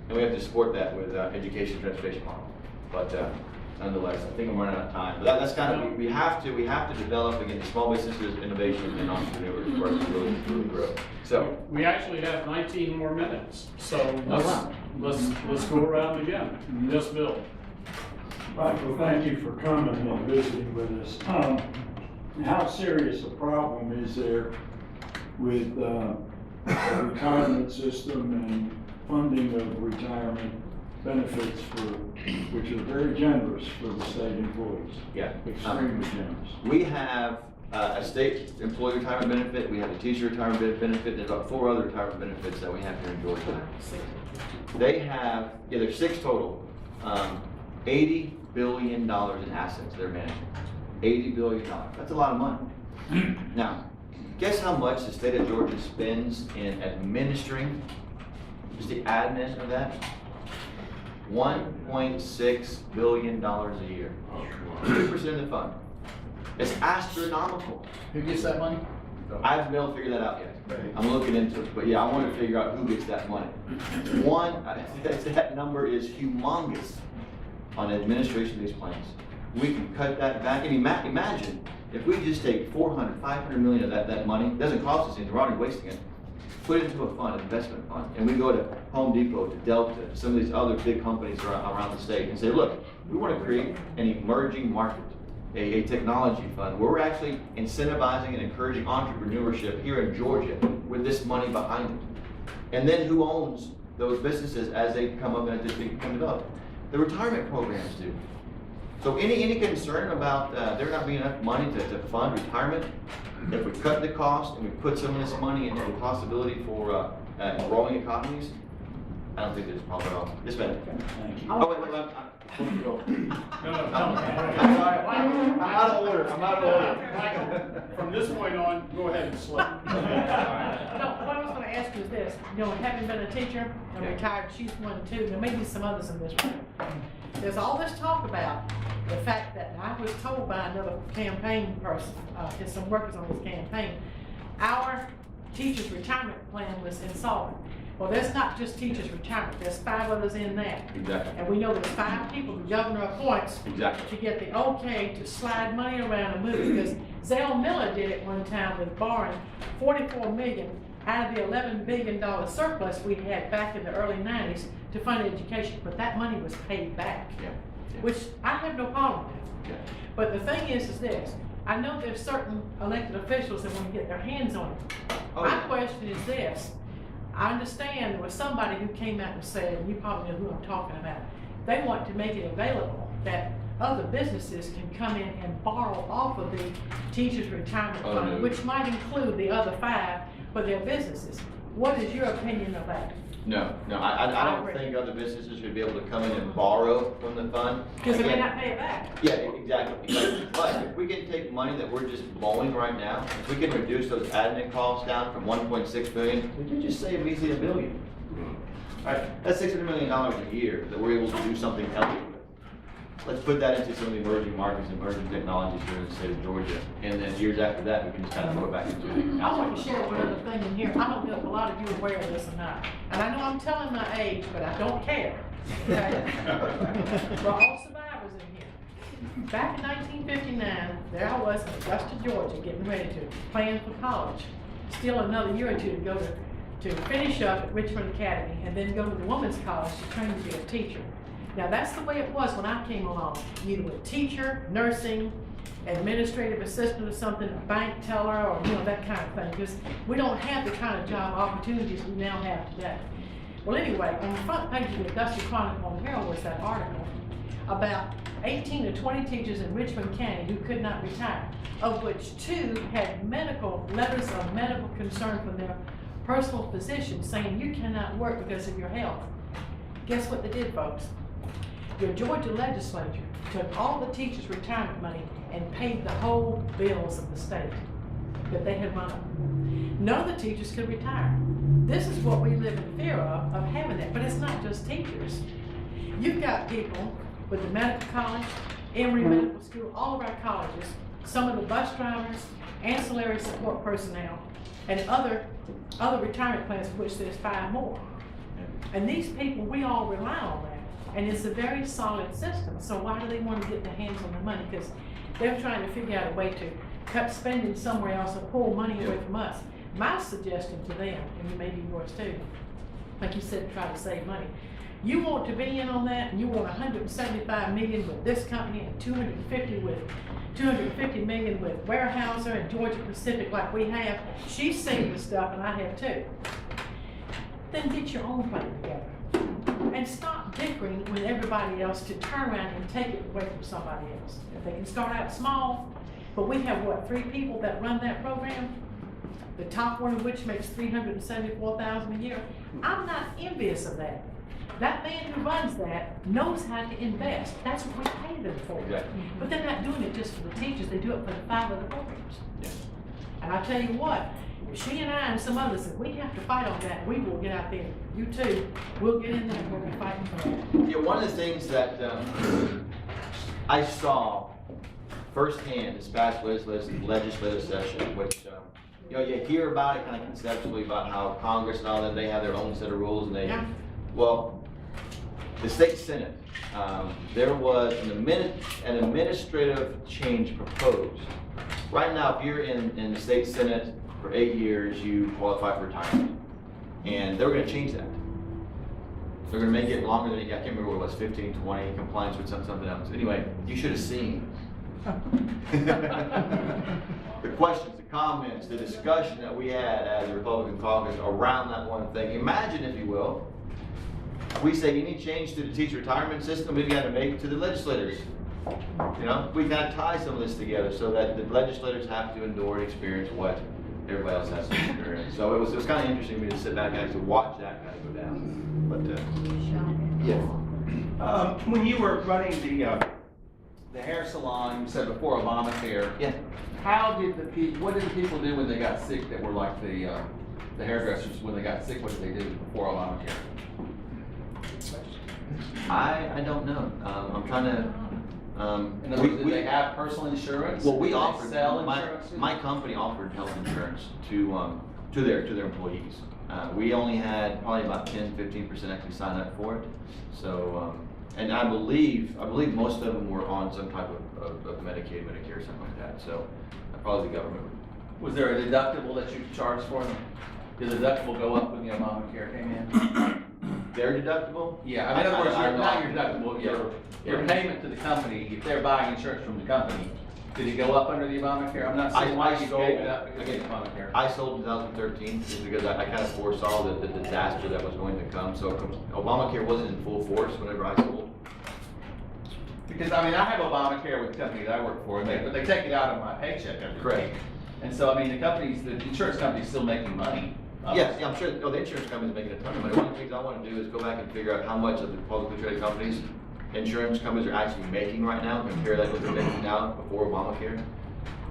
And we have to support that with education transportation model. But nonetheless, I think I'm running out of time. But that's kind of, we have to develop, again, small businesses, innovation, and entrepreneurs for us to really grow. So we actually have 19 more minutes. So let's go around again. Yes, Bill. Michael, thank you for coming and visiting with us. How serious a problem is there with the retirement system and funding of retirement benefits which are very generous for the state employees? Yeah. Extremely generous. We have a state employee retirement benefit, we have a teacher retirement benefit, there's about 4 other retirement benefits that we have here in Georgia. They have, there's 6 total, $80 billion in assets they're managing. $80 billion, that's a lot of money. Now, guess how much the state of Georgia spends in administering, just the admin of that? $1.6 billion a year. 2% of the fund. It's astronomical. Who gets that money? I haven't been able to figure that out yet. I'm looking into it, but yeah, I want to figure out who gets that money. That number is humongous on administration of these plans. We can cut that back, and imagine if we just take 400, 500 million of that money, it doesn't cost us anything, we're already wasting it, put it into a fund, an investment fund, and we go to Home Depot, to Delta, some of these other big companies around the state and say, look, we want to create an emerging market, a technology fund, where we're actually incentivizing and encouraging entrepreneurship here in Georgia with this money behind it. And then who owns those businesses as they come up and as they become developed? The retirement programs do. So any concern about there not being enough money to fund retirement, if we cut the cost and we put some of this money into the possibility for growing economies, I don't think there's a problem at all. Yes, ma'am. Thank you. Oh, wait, No, I'm sorry, I'm out of order, I'm out of order. Michael, from this point on, go ahead and slip. No, what I was gonna ask you is this, you know, having been a teacher, I'm retired, she's one too, there may be some others in this room. There's all this talk about the fact that I was told by another campaign person, there's some workers on this campaign, our teacher's retirement plan was insolvent. Well, there's not just teachers' retirement, there's 5 others in that. Exactly. And we know there's 5 people the governor appoints Exactly. to get the okay to slide money around and move, because Zell Miller did it one time with borrowing $44 million out of the $11 billion surplus we had back in the early 90s to fund education, but that money was paid back. Yeah. Which I have no problem with. Yeah. But the thing is this, I know there's certain elected officials that want to get their hands on it. Oh, My yeah. question is this, I understand there was somebody who came out and said, and you probably know who I'm talking about, they want to make it available that other businesses can come in and borrow off of the teacher's retirement Oh, fund, no. which might include the other 5 for their businesses. What is your opinion of that? No, I don't think other businesses should be able to come in and borrow from the fund. Because they may Again, not pay it back. Yeah, exactly. But if we can take money that we're just blowing right now, if we can reduce those admin costs down from 1.6 billion, we can just save easily $1 billion. Right, that's $600 million a year that we're able to do something healthy with. Let's put that into some of the emerging markets, emerging technologies here in the state of Georgia. And then years after that, we can just kind of throw it back into the. I want to share one other thing in here. I don't know if a lot of you are aware of this or not. And I know I'm telling my age, but I don't care. Okay? We're all survivors in here. Back in 1959, there I was in Augusta, Georgia, getting ready to plan for college. Still another year or 2 to go to finish up at Richmond Academy and then go to the women's college to train to be a teacher. Now that's the way it was when I came along. Either a teacher, nursing, administrative assistant or something, a bank teller, or that kind of thing, because we don't have the kind of job opportunities we now have today. Well, anyway, on the front page of the Augusta Chronicle and Herald was that article about 18 to 20 teachers in Richmond County who could not retire, of which 2 had letters of medical concern from their personal physicians saying you cannot work because of your health. Guess what they did, folks? Your Georgia legislature took all the teachers' retirement money and paid the whole bills of the state that they had run up. None of the teachers could retire. This is what we live in fear of having that, but it's not just teachers. You've got people with the medical college, Emory Medical School, all of our colleges, some of the bus drivers, ancillary support personnel, and other retirement plans, for which there's 5 more. And these people, we all rely on that. And it's a very solid system. So why do they want to get their hands on the money? Because they're trying to figure out a way to cut spending somewhere else or pull money away from us. My suggestion to them, and maybe yours too, like you said, try to save money. You want to be in on that, and you want 175 million with this company and 250 million with Weyerhaeuser and Georgia Pacific like we have. She's seen the stuff, and I have too. Then get your own plan together. And stop dickering with everybody else to turn around and take it away from somebody else. If they can start out small, but we have 3 people that run that program? The top one of which makes $374,000 a year. I'm not envious of that. That man who runs that knows how to invest. That's what we pay them for. Exactly. But they're not doing it just for the teachers, they do it for the 5 other programs. Yeah. And I tell you what, she and I and some others, if we have to fight on that, we will get out there. You too, we'll get in there and we'll be fighting for that. Yeah, one of the things that I saw firsthand this past legislative session, which you hear about it kind of conceptually about how Congress and all that, they have their own set of rules, and well, the state Senate, there was an administrative change proposed. Right now, if you're in the state Senate for 8 years, you qualify for retirement. And they were going to change that. They're going to make it longer than, I can't remember what it was, 15, 20, compliance with something else. Anyway, you should have seen the questions, the comments, the discussion that we had as a Republican caucus around that one thing. Imagine, if you will, we say any change to the teacher retirement system, we've got to make it to the legislators. We've got to tie some of this together so that the legislators have to endure and experience what everybody else has to experience. So it was kind of interesting for me to sit back and actually watch that kind of go down. But yeah. When you were running the hair salon, you said before Obamacare. Yeah. How did what did the people do when they got sick that were like the hairdressers, when they got sick, what did they do before Obamacare? I don't know. I'm trying to, In other words, did they have personal insurance? well, we Did they offered, sell insurance? my company offered health insurance to their employees. We only had probably about 10-15% actually sign up for it. So, and I believe most of them were on some type of Medicaid, Medicare, something like that. So, probably the government. Was there a deductible that you charged for them? Did the deductible go up when the Obamacare came in? Their deductible? Yeah, I mean, in other words, I not your deductible, your payment to the company, if they're buying insurance from the company, did it go up under the Obamacare? I'm not seeing why you gave it up against Obamacare. I sold in 2013 just because I kind of foresaw the disaster that was going to come. So Obamacare wasn't in full force whenever I sold. Because, I mean, I have Obamacare with the company that I work for, but they take it out of my paycheck every Correct. week. And so, I mean, the insurance company's still making money. Yes, yeah, I'm sure, the insurance company's making a ton of money. One of the things I want to do is go back and figure out how much of the publicly traded companies, insurance companies are actually making right now, compare that with what they're making now before Obamacare.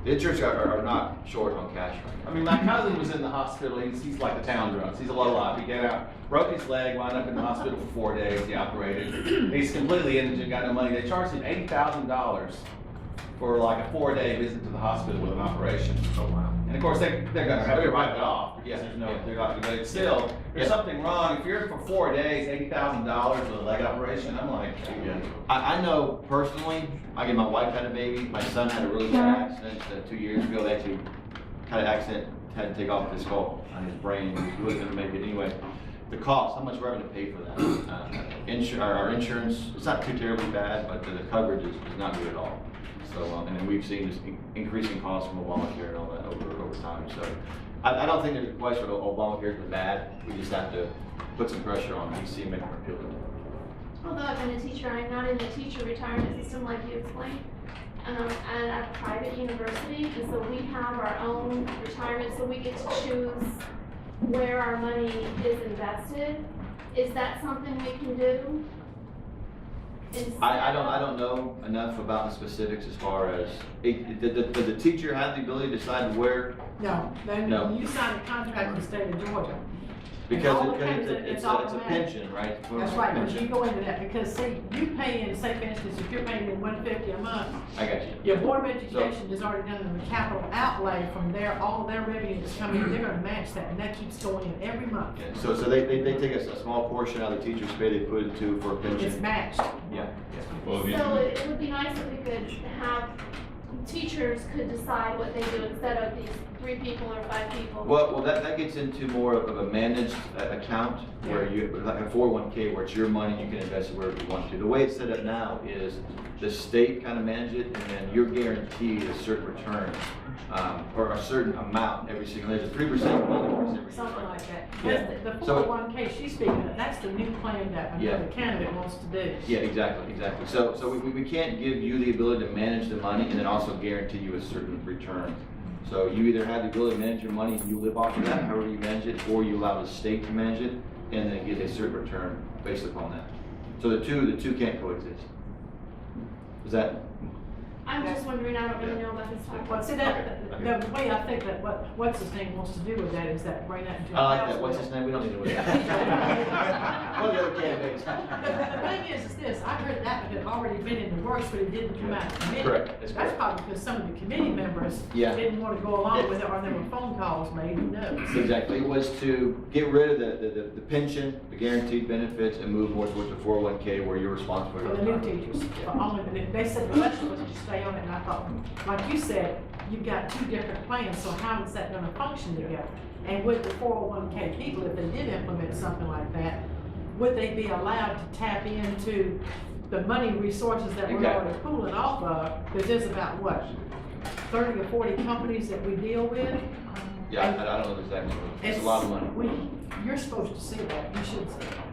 The insurance guys are not short on cash right now. I mean, my cousin was in the hospital, he's like the town drunk, he's a low life, he got out, broke his leg, wound up in the hospital for 4 days, he operated. He's completely indigent, got no money, they charged him $80,000 for like a 4-day visit to the hospital with an operation. Oh, wow. And of course, they're gonna have to write it off, because there's no, they're not, but it's still, there's something wrong, if you're for 4 days, $80,000 with a leg operation, I'm like, Yeah. I know personally, my wife had a baby, my son had a really bad accident 2 years ago. They actually had an accident, had to take off his skull on his brain. He wasn't gonna make it anyway. The cost, how much we're having to pay for that. Our insurance, it's not too terribly bad, but the coverage is not good at all. So, and then we've seen this increasing costs from Obamacare and all that over time. So, I don't think there's a question of Obamacare is bad. We just have to put some pressure on DC and make them repeal it. Although I've been a teacher, I'm not in the teacher retirement system like you explained. And at a private university, and so we have our own retirement, so we get to choose where our money is invested. Is that something we can do? I don't know enough about the specifics as far as, did the teacher have the ability to decide where? No, No. you signed a contract with the state of Georgia. Because all the it's payments, a automatic. pension, right? That's right, but you go into that, because see, you pay in, say for instance, if you're paying in $150 a month, I got you. your Board of Education has already done the capital outlay from all their revenue that's coming in, they're gonna match that, and that keeps going in every month. Yeah, so they take a small portion out of the teacher's pay, they put it to for a pension. It's matched. Yeah. Well, So it would be nice if we could have, teachers could decide what they do instead of these 3 people or 5 people. Well, that gets into more of a managed account where you, like a 401k, where it's your money, you can invest it wherever you want to. The way it's set up now is the state kind of manages it, and then you're guaranteed a certain return, or a certain amount every single, there's a 3% increase every year. Something like that. Yeah. That's the So- 401k she's speaking of, that's the new plan that Yeah. another candidate wants to do. Yeah, exactly. So we can't give you the ability to manage the money and then also guarantee you a certain return. So you either have the ability to manage your money and you live off of that, however you manage it, or you allow the state to manage it and then get a certain return based upon that. So the two can't coexist. Is that? I'm just wondering, I don't really know about this Well, topic. see, the way I think that what's his name wants to do with that is that bring that into. I like house that. What's bill. his name? We don't need to know that. One of the other candidates. The thing is this, I heard that had already been in the works, but it didn't come out of committee. Correct, that's That's correct. probably because some of the committee members Yeah. didn't want to go along with it, or there were phone calls made, who knows? Exactly. It was to get rid of the pension, the guaranteed benefits, and move more towards the 401k where you're responsible For for the new retirement. teachers, but only, they said the rest of us should stay on it, and I thought, like you said, you've got 2 different plans, so how is that gonna function together? And with the 401k people, if they did implement something like that, would they be allowed to tap into the money resources that we're Exactly. already pooling off of? Because there's about, what, 30 or 40 companies that we deal with? Yeah, I don't know exactly. It's a lot of money. You're supposed to see that, you should see that.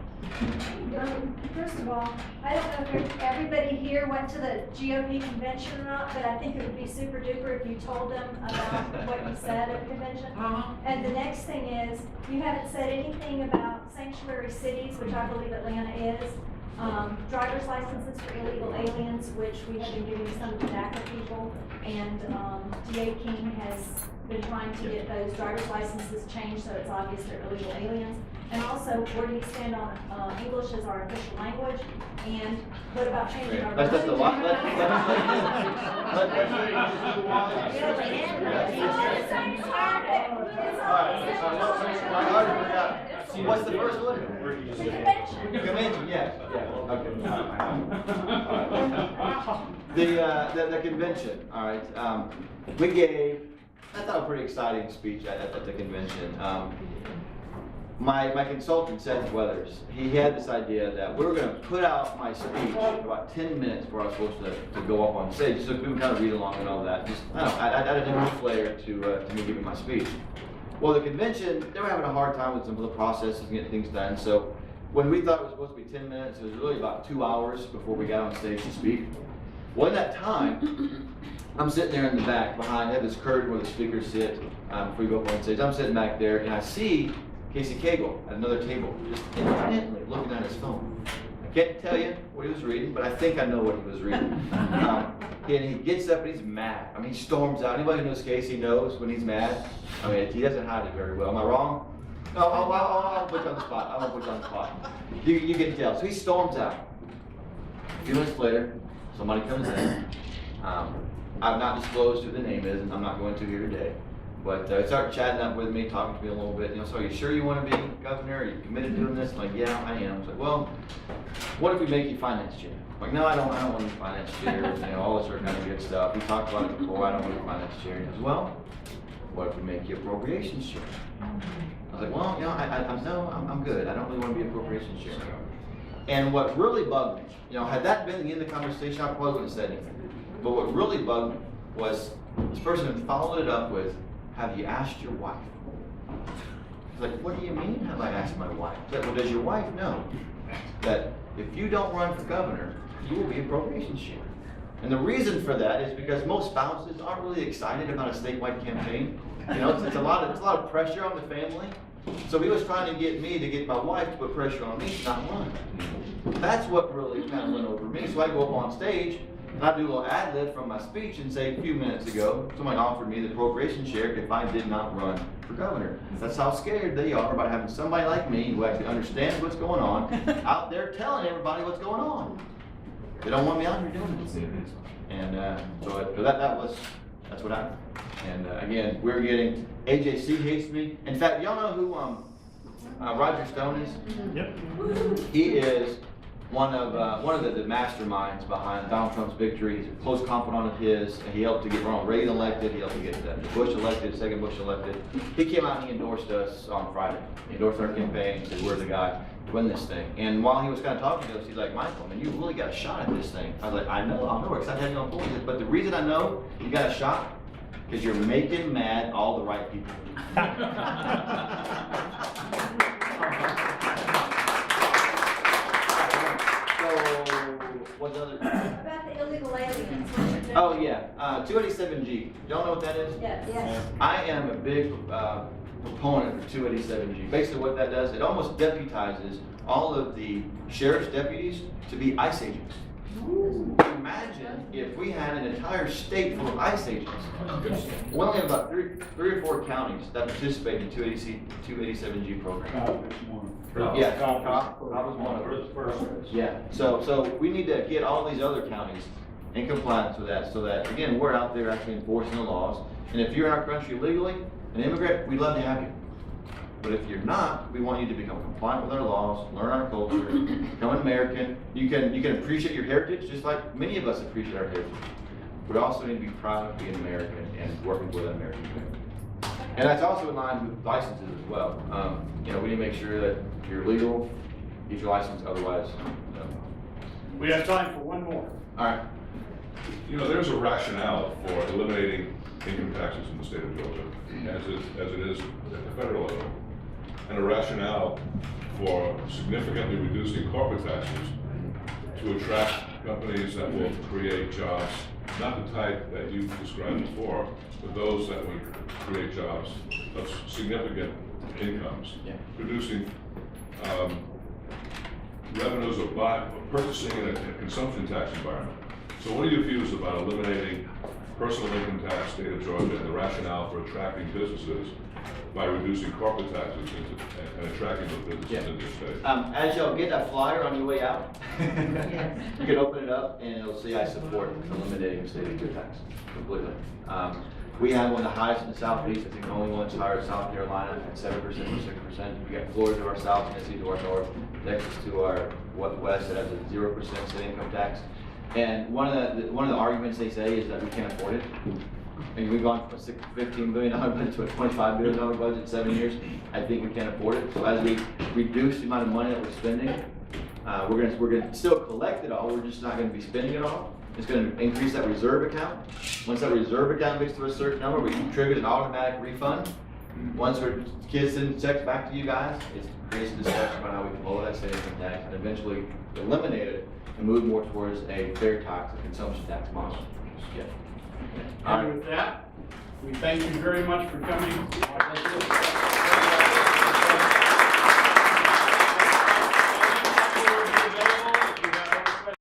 First of all, I don't know if everybody here went to the GOP convention or not, but I think it would be super duper if you told them about what you said at the convention. And the next thing is, you haven't said anything about sanctuary cities, which I believe Atlanta is. driver's licenses for illegal aliens, which we have been giving some to DACA people, and DA King has been trying to get those driver's licenses changed so it's obvious they're illegal aliens. And also, where do you stand on English as our official language? And what about changing our? Let's just What's the first one? Convention, yes. Okay. The convention, all right. We gave, I thought, a pretty exciting speech at the convention. My consultant, Seth Weathers, he had this idea that we were going to put out my speech about 10 minutes before I was supposed to go up on stage, so we would kind of read along and all that. Just, I don't know, add a different flair to me giving my speech. Well, the convention, they were having a hard time with some of the processes and getting things done, so when we thought it was supposed to be 10 minutes, it was really about 2 hours before we got on stage to speak. Well, in that time, I'm sitting there in the back behind, I have this curtain where the speakers sit before we go up on stage. I'm sitting back there, and I see Casey Cagle at another table, just intently looking at his phone. I can't tell you what he was reading, but I think I know what he was reading. And he gets up and he's mad. I mean, he storms out. Anybody who knows Casey knows when he's mad. I mean, he doesn't hide it very well. Am I wrong? No, I'll put you on the spot. I won't put you on the spot. You can tell. So he storms out. A few minutes later, somebody comes in. I've not disclosed who the name is, and I'm not going to here today. But he started chatting up with me, talking to me a little bit. So are you sure you want to be governor? Are you committed to doing this? I'm like, yeah, I am. He's like, well, what if we make you finance chair? I'm like, no, I don't want to be finance chair. All this sort of kind of good stuff. We talked about it before. I don't want to be finance chair. He goes, well, what if we make you appropriations chair? I was like, well, I'm good. I don't really want to be appropriations chair. And what really bugged me, had that been the end of the conversation, I probably wouldn't have said anything. But what really bugged me was this person followed it up with, have you asked your wife? He's like, what do you mean, have I asked my wife? Well, does your wife know that if you don't run for governor, you will be appropriations chair? And the reason for that is because most spouses aren't really excited about a statewide campaign. It's a lot of pressure on the family. So he was trying to get me to get my wife to put pressure on me to not run. That's what really kind of went over me. So I go up on stage, and I do a little ad lib from my speech and say, a few minutes ago, somebody offered me the appropriation chair if I did not run for governor. That's how scared they are about having somebody like me who actually understands what's going on out there telling everybody what's going on. They don't want me out here doing it. And so that's what happened. And again, we're getting, AJC hates me. In fact, y'all know who Roger Stone is? Yep. He is one of the masterminds behind Donald Trump's victory. He's a close confidant of his. He helped to get Ronald Reagan elected. He helped to get Bush elected, second Bush elected. He came out and he endorsed us on Friday. He endorsed our campaign. He said, we're the guy to win this thing. And while he was kind of talking to us, he's like, Michael, man, you really got a shot at this thing. I was like, I know, because I had you on board. But the reason I know you got a shot, because you're making mad all the right people. What's the other? About the illegal aliens. Oh yeah, 287G. Y'all know what that is? Yes. Yes. I am a big proponent for 287G. Basically what that does, it almost deputizes all of the sheriff's deputies to be ICE agents. Ooh. Imagine if we had an entire state full of ICE agents. We only have about three or four counties that participate in 287G program. Yeah, Cobb was one of them. Yeah, so we need to get all these other counties in compliance with that, so that, again, we're out there actually enforcing the laws. And if you're in our country legally, an immigrant, we'd love to have you. But if you're not, we want you to become compliant with our laws, learn our culture, become an American. You can appreciate your heritage, just like many of us appreciate our heritage. But also need to be proud of being American and working with an American family. And that's also in line with licenses as well. We need to make sure that you're legal, get your license, otherwise, no. We have time for one more. All right. There's a rationale for eliminating income taxes in the state of Georgia, as it is at the federal level, and a rationale for significantly reducing corporate taxes to attract companies that will create jobs, not the type that you described before, but those that would create jobs of significant incomes, producing revenues of purchasing in a consumption tax environment. So what are your views about eliminating personal income tax, state of Georgia, and the rationale for attracting businesses by reducing corporate taxes and attracting those businesses into the state? As y'all get that flyer on your way out, you can open it up and it'll say I support eliminating state income tax completely. We have one of the highest in the southeast. I think the only one's higher in South Carolina at 7% or 6%. We got Florida to our south, Tennessee to our north, Texas to our west that has a 0% state income tax. And one of the arguments they say is that we can't afford it. And we've gone from a $15 billion budget to a $25 billion budget in 7 years. I think we can't afford it. So as we reduce the amount of money that we're spending, we're gonna still collect it all. We're just not gonna be spending it all. It's gonna increase that reserve account. Once that reserve account gets to a certain number, we can trigger an automatic refund. Once our kids send checks back to you guys, it creates a discussion about how we can lower that state income tax and eventually eliminate it and move more towards a fair tax, a consumption tax model. Yeah. And with that, we thank you very much for coming.